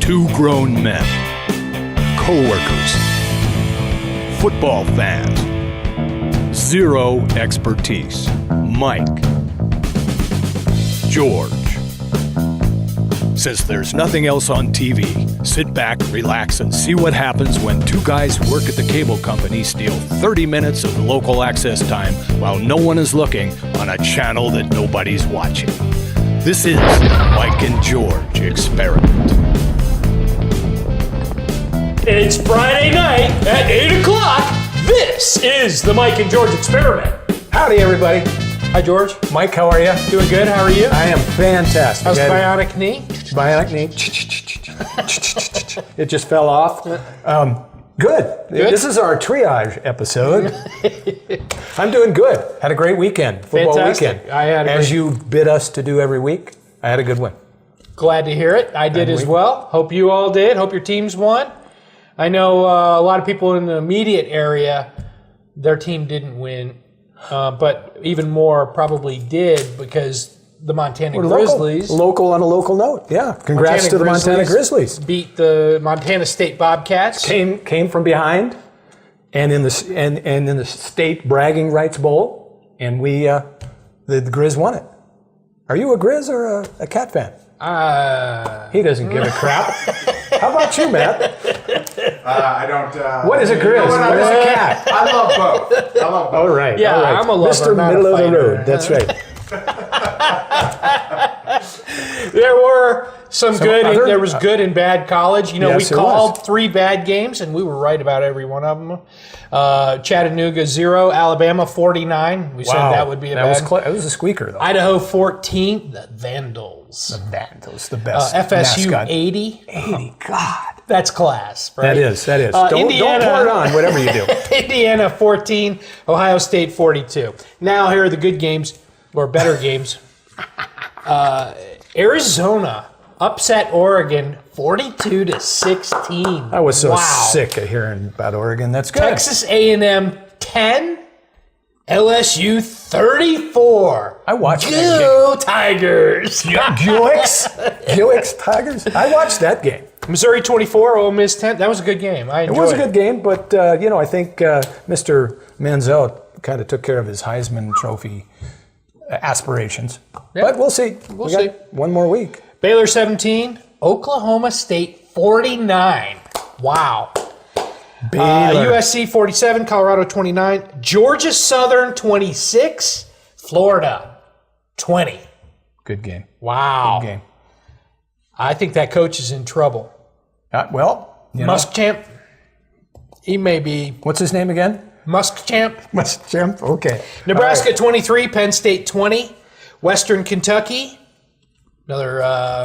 Two grown men, co-workers, football fans, zero expertise. Mike, George. Since there's nothing else on TV, sit back, relax, and see what happens when two guys who work at the cable company steal 30 minutes of local access time while no one is looking on a channel that nobody's watching. This is the Mike and George Experiment. It's Friday night at 8 o'clock. This is the Mike and George Experiment. Howdy, everybody. Hi, George. Mike, how are you? Doing good. How are you? I am fantastic. How's bionic knee? Bionic knee. It just fell off. Good. This is our triage episode. I'm doing good. Had a great weekend. Football Fantastic. weekend. I had As you bid us to do every week, I had a good one. Glad to hear it. I did as well. Hope you all did. Hope your teams won. I know a lot of people in the immediate area, their team didn't win, but even more probably did because the Montana Grizzlies. Local on a local note. Yeah. Congrats to the Montana Grizzlies. Beat the Montana State Bobcats. Came from behind, and in the state bragging rights bowl, and we the Grizz won it. Are you a Grizz or a Cat fan? He doesn't give a crap. How about you, Matt? I don't. What is a Grizz? What is a Cat? I love both. All right. Yeah, all right. I'm a lover, Mr. not a Middle of the fighter. Road. That's right. There were some good. other- There was good and bad college. You know, Yes, we there called was. 3 bad games, and we were right about every one of them. Chattanooga 0, Alabama 49. We said that would be a bad. That was a squeaker, though. Idaho 14, the Vandals. The Vandals, the best. FSU mascot. 80. 80. God. That's class, right? That is. Don't Indiana, pour it on, whatever you do. Indiana 14, Ohio State 42. Now here are the good games, or better games. Arizona upset Oregon 42-16. I was so Wow. sick of hearing about Oregon. That's good. Texas A&M 10, LSU 34. I watched that Go Tigers. Buick's Tigers. I watched that game. Missouri 24, Ole Miss 10. That was a good game. I It enjoyed was a good game, but I think Mr. Manziel kind of took care of his Heisman Trophy aspirations. Yeah. But we'll see. We'll We got see. one more week. Baylor 17, Oklahoma State 49. Wow. Baylor. USC 47, Colorado 29, Georgia Southern 26, Florida 20. Good game. Wow. Good game. I think that coach is in trouble. Muschamp, he may be. What's his name again? Muschamp. Muschamp. Okay. Nebraska All right. 23, Penn State 20, Western Kentucky, another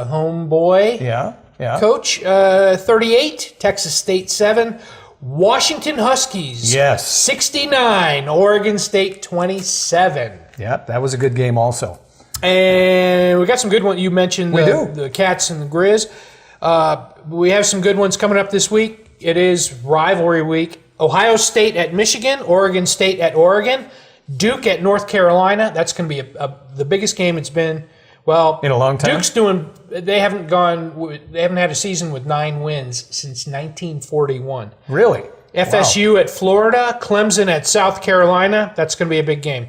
homeboy. Yeah. Coach 38, Texas State 7, Washington Huskies 69, Oregon State 27. Yeah, that was a good game also. And we got some good ones. You mentioned the Cats and the Grizz. We have some good ones coming up this week. It is rivalry week. Ohio State at Michigan, Oregon State at Oregon, Duke at North Carolina. That's going to be the biggest game it's been. Well, in a long time. Duke's doing. They haven't had a season with 9 wins since 1941. Really? FSU at Florida, Clemson at South Carolina. That's going to be a big game.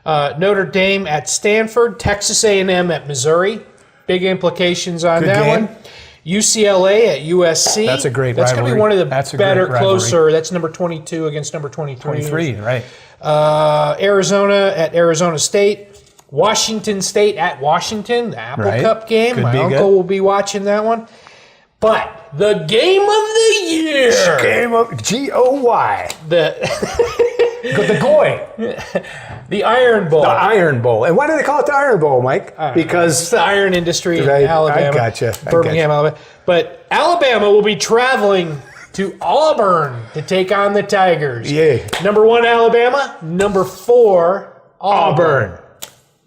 Notre Dame at Stanford, Texas A&M at Missouri. Big implications on Good that game. one. UCLA at USC. That's a great That's going to be rivalry. one of the That's a better, great rivalry. closer. That's number 22 against number 23. 23, right. Arizona at Arizona State. Washington State at Washington, the Apple Right. Cup game. Could My be uncle good. will be watching that one. But the game of the year. Game of G-O-Y. The Goy. the Iron Bowl. The Iron Bowl. And why do they call it the Iron Bowl, Mike? It's Because the iron industry in Right. Alabama. I gotcha. Birmingham, Alabama. But Alabama will be traveling to Auburn to take on the Tigers. Yay. Number 1, Alabama. Number 4, Auburn.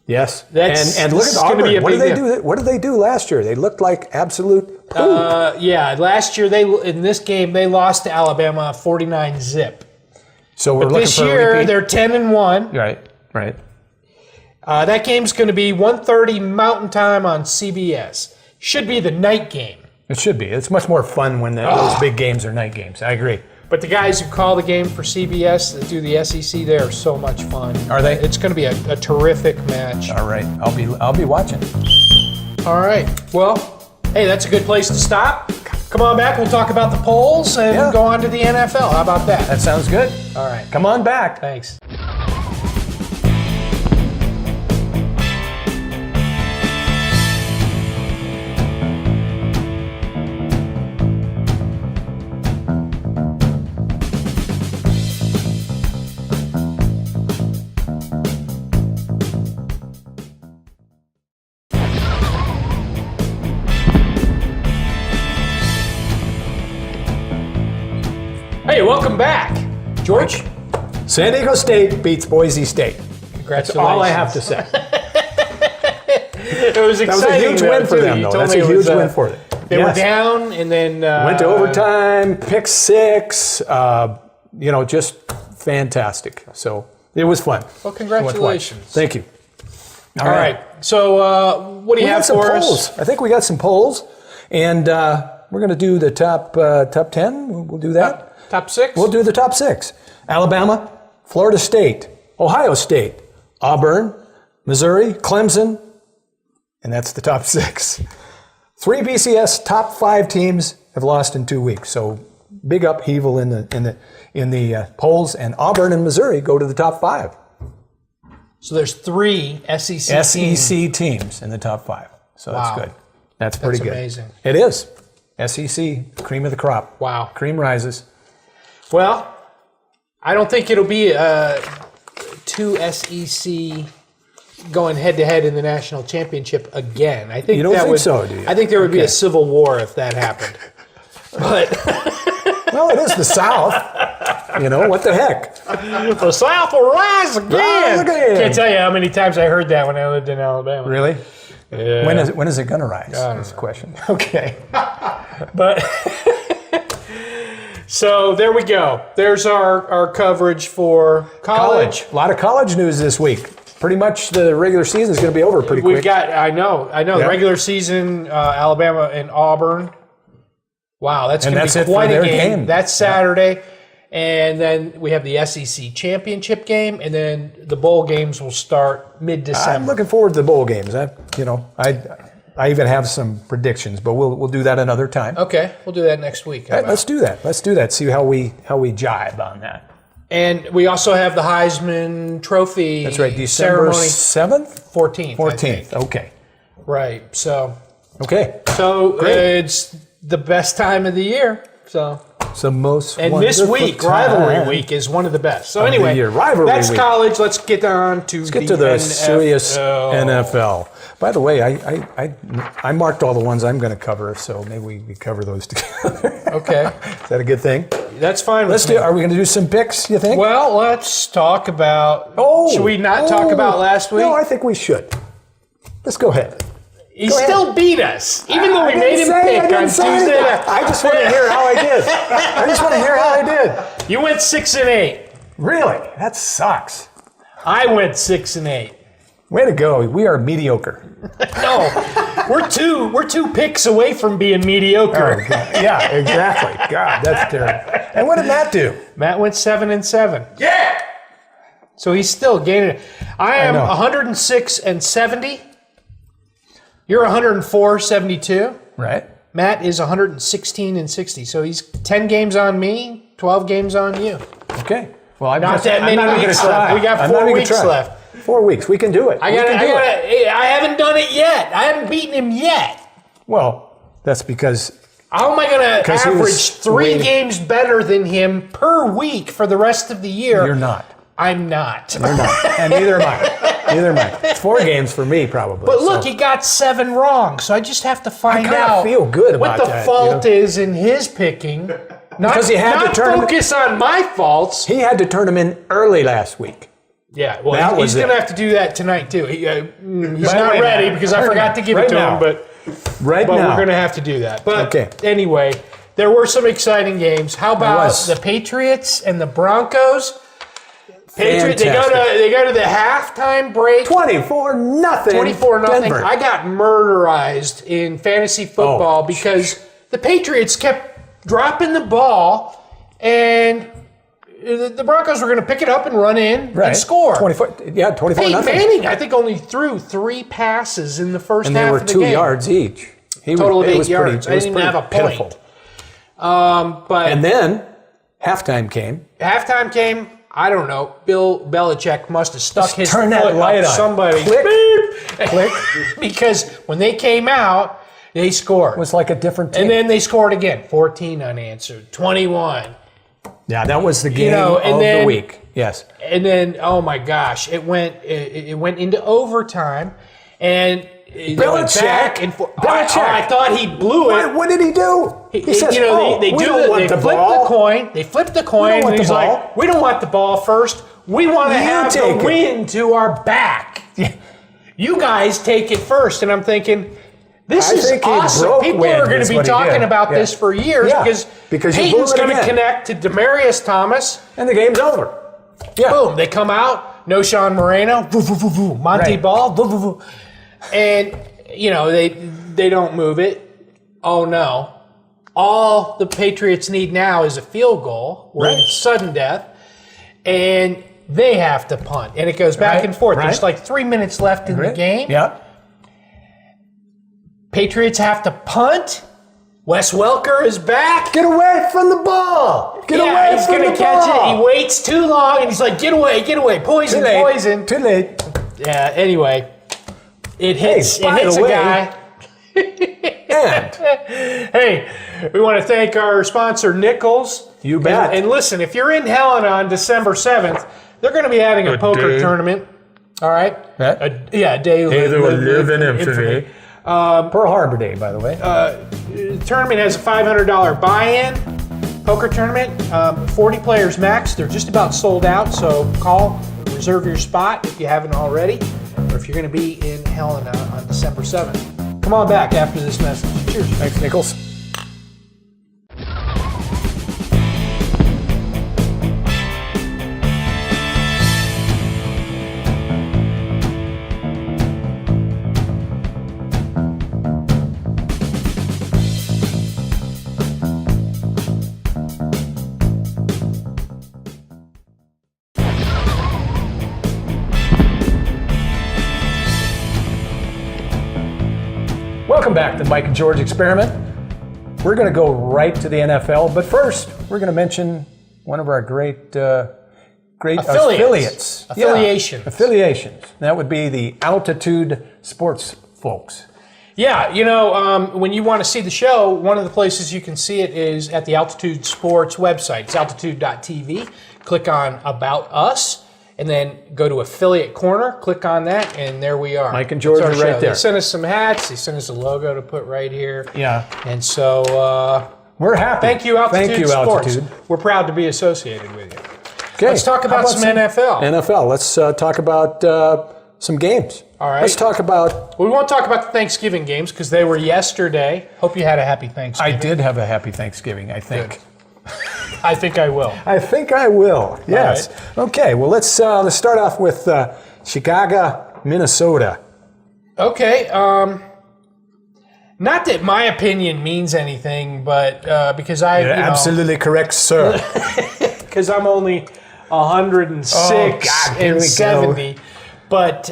Yes. That's- and look this at is gonna be a Auburn. What did big they deal. do? What did they do last year? They looked like absolute poop. Yeah, last year in this game they lost to Alabama 49-0. So we're But looking this for a year repeat. they're 10-1. Right. That game's going to be 1:30 Mountain Time on CBS. Should be the night game. It should be. It's much more fun when those big games are night games. I agree. But the guys who call the game for CBS that do the SEC, they are so much fun. Are they? It's going to be a terrific match. All right. I'll be watching. All right. Well, hey, that's a good place to stop. Come on back. We'll talk about the polls and go on to the NFL. How about that? That sounds good. All right. Come on back. Thanks. Hey, welcome back, George. San Diego State beats Boise State. Congratulations. That's all I have to say. It was exciting. That was a huge win for them, though. That's a huge win for them. They were down and then went to overtime, pick six. Just fantastic. So it was fun. Well, congratulations. Thank you. All right. So what do you have for us? I think we got some polls, and we're going to do the top 10. We'll do that. Top 6? We'll do the top 6. Alabama, Florida State, Ohio State, Auburn, Missouri, Clemson, and that's the top 6. 3 BCS top 5 teams have lost in 2 weeks. So big upheaval in the polls, and Auburn and Missouri go to the top 5. So there's 3 SEC teams in the top 5. So that's good. That's pretty good. That's amazing. It is. SEC, cream of the crop. Wow. Cream rises. Well, I don't think it'll be 2 SEC going head-to-head in the national championship again. I think you don't think so, do you? I think there would be a civil war if that happened. But well, it is the South. What the heck? The South will rise again. Can't tell you how many times I heard that when I lived in Alabama. Really? Yeah. When is it going to rise? That's the question. Okay. But so there we go. There's our coverage for college. A lot of college news this week. Pretty much the regular season is going to be over pretty quick. I know. Yeah. The regular season, Alabama and Auburn. Wow, that's going to be quite a game. That's Saturday. And then we have the SEC championship game, and then the bowl games will start mid-December. I'm looking forward to the bowl games. I even have some predictions, but we'll do that another time. Okay, we'll do that next week. Let's do that. See how we jive on that. And we also have the Heisman Trophy. That's right, December 7th? 14th. Okay. Right. So. Okay. So it's the best time of the year. So. It's the most. And this week, rivalry week, is one of the best. So anyway, that's week. College. Let's get on to the serious NFL. By the way, I marked all the ones I'm going to cover, so maybe we cover those together. Okay. Is that a good thing? That's fine. Are we going to do some picks, you think? Well, let's talk about. Should we not talk about last week? No, I think we should. Let's go ahead. He still beat us, even though we made him pick on Tuesday. I just want to hear how I did. You went 6-8. Really? That sucks. I went 6-8. Way to go. We are mediocre. No, we're two picks away from being mediocre. Oh, yeah, exactly. God, that's terrible. And what did Matt do? Matt went 7-7. Yeah. So he's still gaining it. I am 106-70. You're 104-72. Right. Matt is 116-60. So he's 10 games on me, 12 games on you. Okay. Well, I'm not that many weeks left. We got 4 weeks left. 4 weeks. We can do it. I haven't done it yet. I haven't beaten him yet. Well, that's because. How am I going to average 3 games better than him per week for the rest of the year? You're not. I'm not. You're not. And neither am I. It's 4 games for me, probably. But look, he got 7 wrong, so I just have to find out feel good about what the fault is in his picking. Because he had to focus on my faults. He had to turn them in early last week. Yeah, well, he's going to have to do that tonight, too. He's not ready because I forgot to give it to him, but we're going to have to do that. But anyway, there were some exciting games. How about the Patriots and the Broncos? Patriots, they go to the halftime break. 24-0. 24-0. I got murderized in fantasy football because the Patriots kept dropping the ball, and the Broncos were going to pick it up and run in and score. 24 Peyton nothing. Manning, I think, only threw 3 passes in the first half of the game. And they were 2 yards each. Total of 8 yards. I didn't even have a point. And then halftime came. Halftime came. I don't know. Bill Belichick must have stuck his turn foot that light up on. somebody. Click. Click. Because when they came out, they scored. It was like a different team. And then they scored again. 14 unanswered. 21. Yeah, that was the game the week. Yes. And then, oh my gosh, it went into overtime, and Belichick. back and forth. Belichick. I thought he blew it. What did he do? He says, they we flip don't want the the coin. They flip the coin, and he's like, "We don't want the ball first. We want to have the wind to our back. You guys take it first." And I'm thinking, this is awesome. People are going to be talking about this for years because Peyton's going to connect to Demaryius Thomas, and the game's over. Yeah. Boom! They come out. No Sean Moreno. Monty Ball. And they don't move it. Oh no. All the Patriots need now is a field goal. We're in sudden death. And they have to punt. And it goes back and forth. There's like 3 minutes left in the game. Yeah. Patriots have to punt. Wes Welker is back. Get away from the ball. Get away from the ball. He's going to catch it. He waits too long, and he's like, get away. Poison, poison. Too late. Yeah, anyway. It hits a guy. And hey, we want to thank our sponsor, Nichols. You bet. And listen, if you're in Helena on December 7th, they're going to be having a poker tournament. All right? A day that will live in infamy. Pearl Harbor Day, by the way. The tournament has a $500 buy-in poker tournament. 40 players max. They're just about sold out, so call, reserve your spot if you haven't already, or if you're going to be in Helena on December 7th. Come on back after this message. Cheers. Thanks, Nichols. Welcome back to the Mike and George Experiment. We're going to go right to the NFL, but first we're going to mention one of our great affiliates. Affiliations. Yeah, affiliations. That would be the Altitude Sports folks. Yeah, when you want to see the show, one of the places you can see it is at the Altitude Sports website. It's altitude.tv. Click on About Us, and then go to Affiliate Corner. Click on that, and there we are. Mike and George are right there. They sent us some hats. They sent us a logo to put right here. Yeah. And so we're happy. Thank you, Altitude Thank you, Sports. Altitude. We're proud to be associated with you. Okay. Let's talk about some NFL. NFL. Let's talk about some games. All right. Let's talk about... We won't talk about the Thanksgiving games because they were yesterday. Hope you had a happy Thanksgiving. I did have a happy Thanksgiving, I think. Good. I think I will. I think I will. Yes. Right. Okay. Well, let's start off with Chicago, Minnesota. Okay. Not that my opinion means anything, but because You're absolutely correct, sir. Because I'm only 106 and 70, but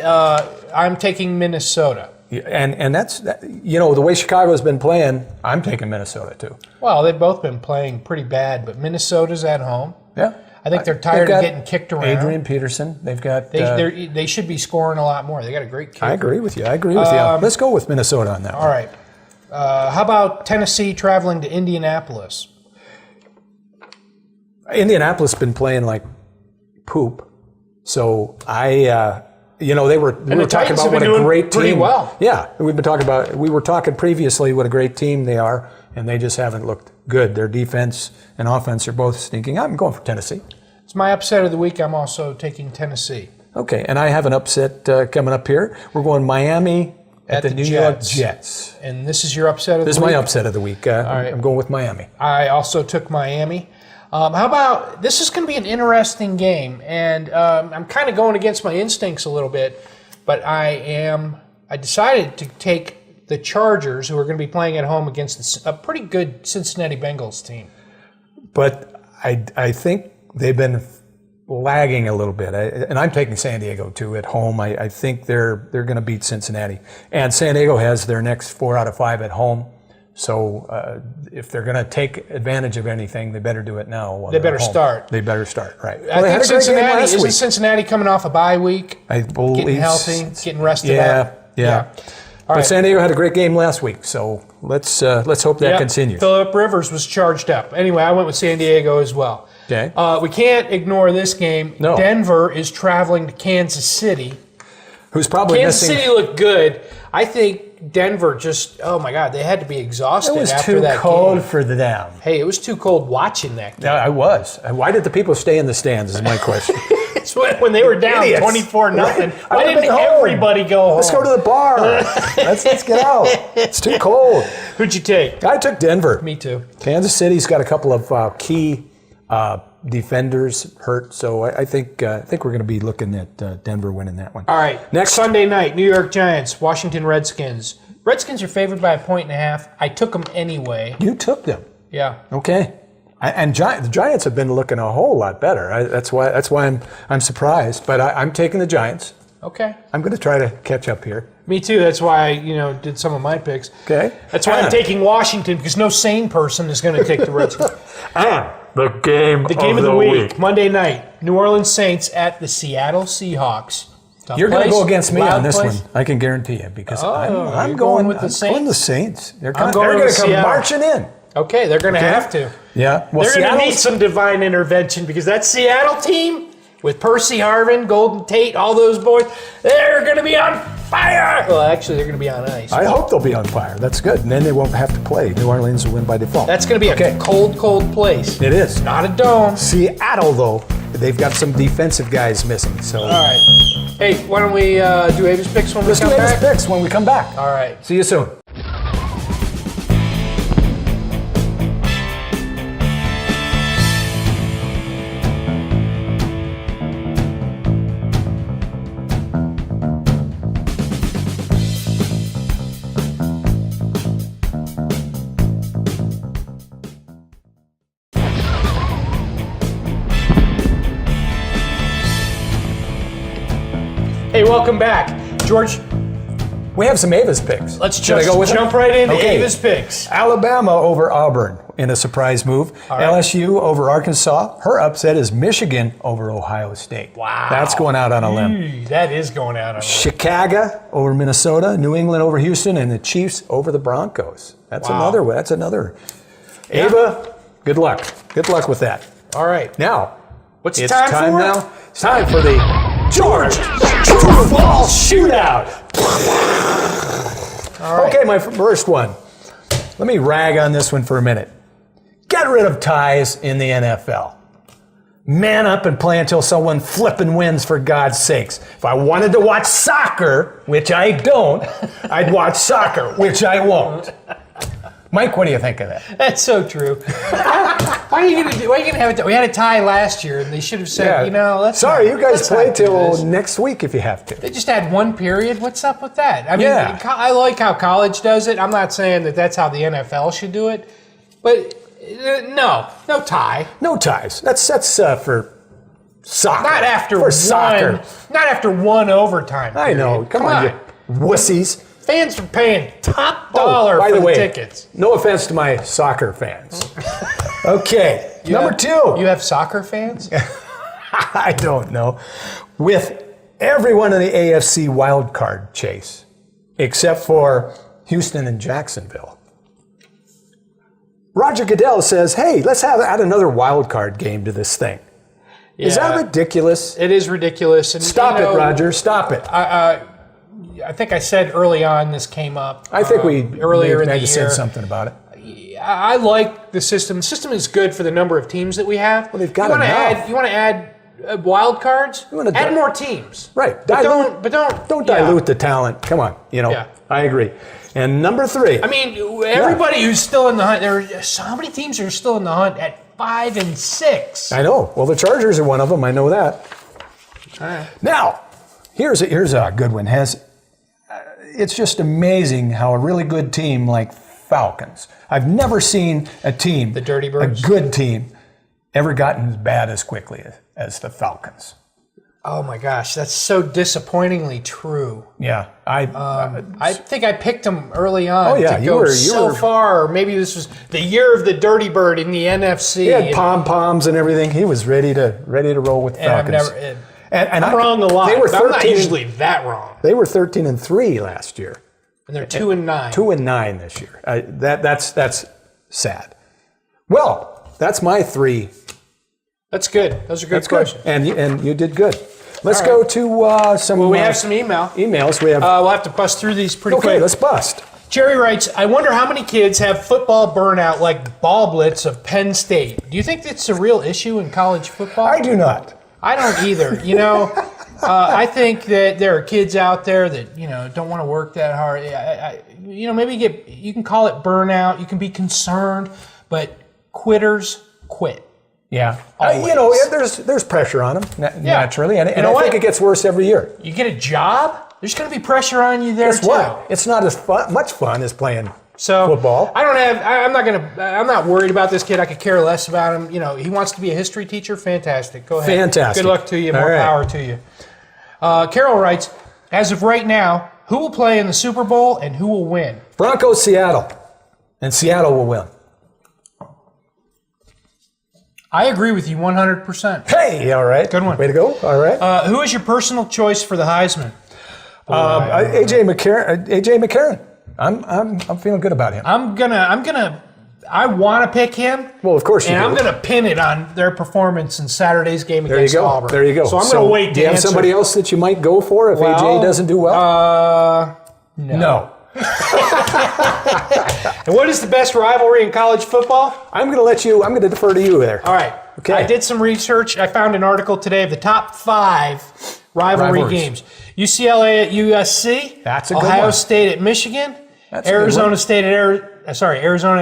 I'm taking Minnesota. And that's the way Chicago's been playing. I'm taking Minnesota too. Well, they've both been playing pretty bad, but Minnesota's at home. Yeah, I think they're tired of getting kicked around. Adrian Peterson, they've got. They should be scoring a lot more. They got a great kicker. I agree with you. Let's go with Minnesota on that. All right. How about Tennessee traveling to Indianapolis? Indianapolis has been playing like poop, so we were talking about what a great team. Pretty well. Yeah, we were talking previously what a great team they are, and they just haven't looked good. Their defense and offense are both stinking. I'm going for Tennessee. It's my upset of the week. I'm also taking Tennessee. Okay, and I have an upset coming up here. We're going Miami at the New York Jets. And this is your upset of the week? This is my upset of the week. All right. I'm going with Miami. I also took Miami. How about, this is going to be an interesting game, and I'm kind of going against my instincts a little bit, but I decided to take the Chargers, who are going to be playing at home against a pretty good Cincinnati Bengals team. But I think they've been lagging a little bit, and I'm taking San Diego too at home. I think they're going to beat Cincinnati, and San Diego has their next 4 out of 5 at home. So if they're going to take advantage of anything, they better do it now. They better start. They better start, right? I think Cincinnati coming off a bye week, I believe, getting healthy, getting rested up. Yeah. But San Diego had a great game last week, so let's hope that continues. Phillip Rivers was charged up. Anyway, I went with San Diego as well. Okay. We can't ignore this game. No. Denver is traveling to Kansas City. Who's probably Kansas missing? City looked good. I think Denver just, oh my God, they had to be exhausted after that game. It was too cold for them. Hey, it was too cold watching that game. Yeah, I was. Why did the people stay in the stands is my question. It's when they were down 24-0. Right. Why didn't everybody go home? Let's go to the bar. Let's get out. It's too cold. Who'd you take? I took Denver. Me too. Kansas City's got a couple of key defenders hurt, so I think we're going to be looking at Denver winning that one. All right. Next Sunday night, New York Giants, Washington Redskins. Redskins are favored by 1.5. I took them anyway. You took them. Yeah. Okay. And the Giants have been looking a whole lot better. That's why I'm surprised. But I'm taking the Giants. Okay. I'm going to try to catch up here. Me too. That's why I did some of my picks. Okay. That's why I'm taking Washington, because no sane person is going to take the Redskins. The game of the week. Monday night, New Orleans Saints at the Seattle Seahawks. Tough You're going to place, go against me loud on this place. one. I can guarantee you, because I'm you're going with the Saints? I'm going the Saints. They're going to with come Seattle. marching in. Okay, they're going to have to. Yeah. Well, They're going to need Seattle's- some divine intervention, because that Seattle team with Percy Harvin, Golden Tate, all those boys, they're going to be on fire. Well, actually, they're going to be on ice. I hope they'll be on fire. That's good. And then they won't have to play. New Orleans will win by default. That's going to be a cold, cold place. It is. Not a dome. Seattle, though, they've got some defensive guys missing. So All right. Hey, why don't we do Avis picks when let's we do come Avis back? picks when we come back. All right. See you soon. Hey, welcome back. George, We have some Avis picks. let's Should I just go with jump them? right into Okay. Avis picks. Alabama over Auburn in a surprise move. right. LSU over Arkansas. Her upset is Michigan over Ohio State. Wow. That's going out on a limb. That is going out on a limb. Chicago over Minnesota. New England over Houston. And the Chiefs over the Broncos. That's Wow. another one. That's another. Ava, good luck. Good luck with that. All right. Now, What's it's time for? now. It's time for the George True or False Shootout. All right. Okay, my first one. Let me rag on this one for a minute. Get rid of ties in the NFL. Man up and play until someone flipping wins, for God's sakes. If I wanted to watch soccer, which I don't, I'd watch soccer, which I won't. Mike, what do you think of that? That's so true. Why are you gonna have it? We had a tie last year, and they should have said, let's. Sorry, you guys let's play not do till this. next week if you have to. They just had one period. What's up with that? I mean, Yeah. I like how college does it. I'm not saying that that's how the NFL should do it, but no tie. No ties. That's for soccer. Not after for one. soccer. Not after one overtime. I know. period. Come on, you wussies. Fans are paying top dollar by for the way, tickets. no offense to my soccer fans. Okay, number two. You have soccer fans? I don't know. With everyone in the AFC wild card chase, except for Houston and Jacksonville, Roger Goodell says, hey, let's add another wild card game to this thing. Is that ridiculous? It is ridiculous. And, Stop it, Roger. Stop it. I think I said early on this came up. I think we earlier in may the have year. said something about it. I like the system. The system is good for the number of teams that we have. Well, they've got you wanna enough. You want to add wild cards? Add more teams. Right. But Dilute, don't dilute the talent. Come on. Yeah. I agree. And number three. I mean, everybody who's still in the hunt. There are so many teams who are still in the hunt at 5 and 6. I know. Well, the Chargers are one of them. I know that. Now, here's a good one. it's just amazing how a really good team like Falcons. I've never seen a team, the Dirty Birds, a good team, ever gotten as bad as quickly as the Falcons. Oh my gosh, that's so disappointingly true. Yeah, I think I picked them early on to go so far. Or maybe this was the year of the Dirty Bird in the NFC. He had pom-poms and everything. He was ready to roll with the Falcons. And I'm wrong a lot. They were 13, I'm not usually that wrong. They were 13-3 last year. And they're 2-9. 2-9 this year. That's sad. Well, that's my 3. That's good. Those are good questions. And you did good. Let's go to some. Well, we have some emails. We have. We'll have to bust through these pretty quick. Okay, let's bust. Jerry writes, I wonder how many kids have football burnout like Ball Blitz of Penn State. Do you think that's a real issue in college football? I do not. I don't either. I think that there are kids out there that don't want to work that hard. Maybe you can call it burnout. You can be concerned, but quitters quit. Yeah, there's pressure on them naturally, and I think it gets worse every year. You get a job, there's going to be pressure on you there too. What? It's not as much fun as playing football. I'm not worried about this kid. I could care less about him. He wants to be a history teacher. Fantastic. Go ahead. Fantastic. Good luck to you. More power to you. Carol writes, as of right now, who will play in the Super Bowl and who will win? Broncos, Seattle, and Seattle will win. I agree with you 100%. Hey, all right. Good one. Way to go. All right. Who is your personal choice for the Heisman? AJ McCarron. I'm feeling good about him. I want to pick him. Well, of course you do. And I'm going to pin it on their performance in Saturday's game against Auburn. There you go. So I'm going to wait to do you have answer. Somebody else that you might go for if AJ doesn't do well? No. And what is the best rivalry in college football? I'm going to defer to you there. All right. Okay. I did some research. I found an article today of the top 5 rivalry games. UCLA at USC. That's a good one. Ohio State at Michigan. Arizona at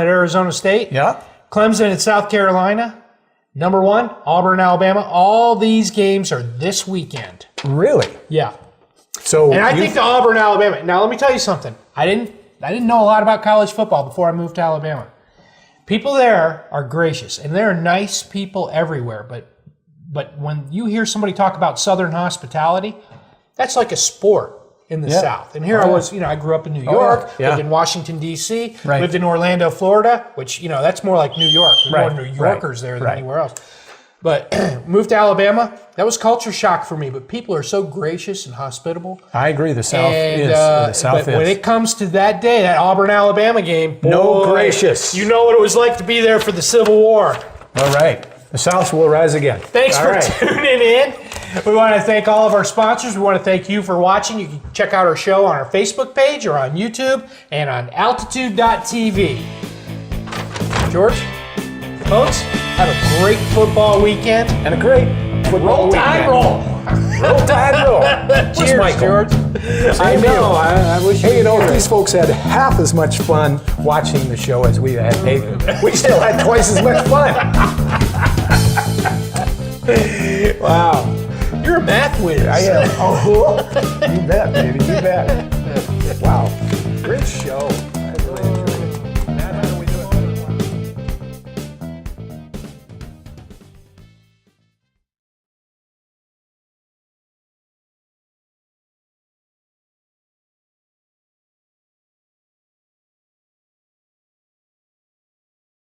Arizona State. Yeah. Clemson at South Carolina. Number 1, Auburn, Alabama. All these games are this weekend. Really? Yeah. And I think the Auburn, Alabama. Now let me tell you something. I didn't know a lot about college football before I moved to Alabama. People there are gracious, and there are nice people everywhere. But when you hear somebody talk about Southern hospitality, that's like a sport in the South. And here I was, I grew up in New York, lived in Washington, D.C., lived in Orlando, Florida, which, that's more like New York. There's more New Yorkers there than anywhere else. But moved to Alabama, that was culture shock for me. But people are so gracious and hospitable. I agree. The South is. But when it comes to that day, that Auburn-Alabama game, no gracious. You know what it was like to be there for the Civil War. All right. The South will rise again. Thanks for tuning in. We want to thank all of our sponsors. We want to thank you for watching. You can check out our show on our Facebook page or on YouTube and on altitude.tv. George, folks, have a great football weekend. And a great football weekend. Roll Tide roll. Cheers, Michael? George. I know. I wish. Hey, if these folks had half as much fun watching the show as we had, we still had twice as much fun. Wow. You're a math whiz. I am. Oh, you bet, baby. You bet. Wow. Great show.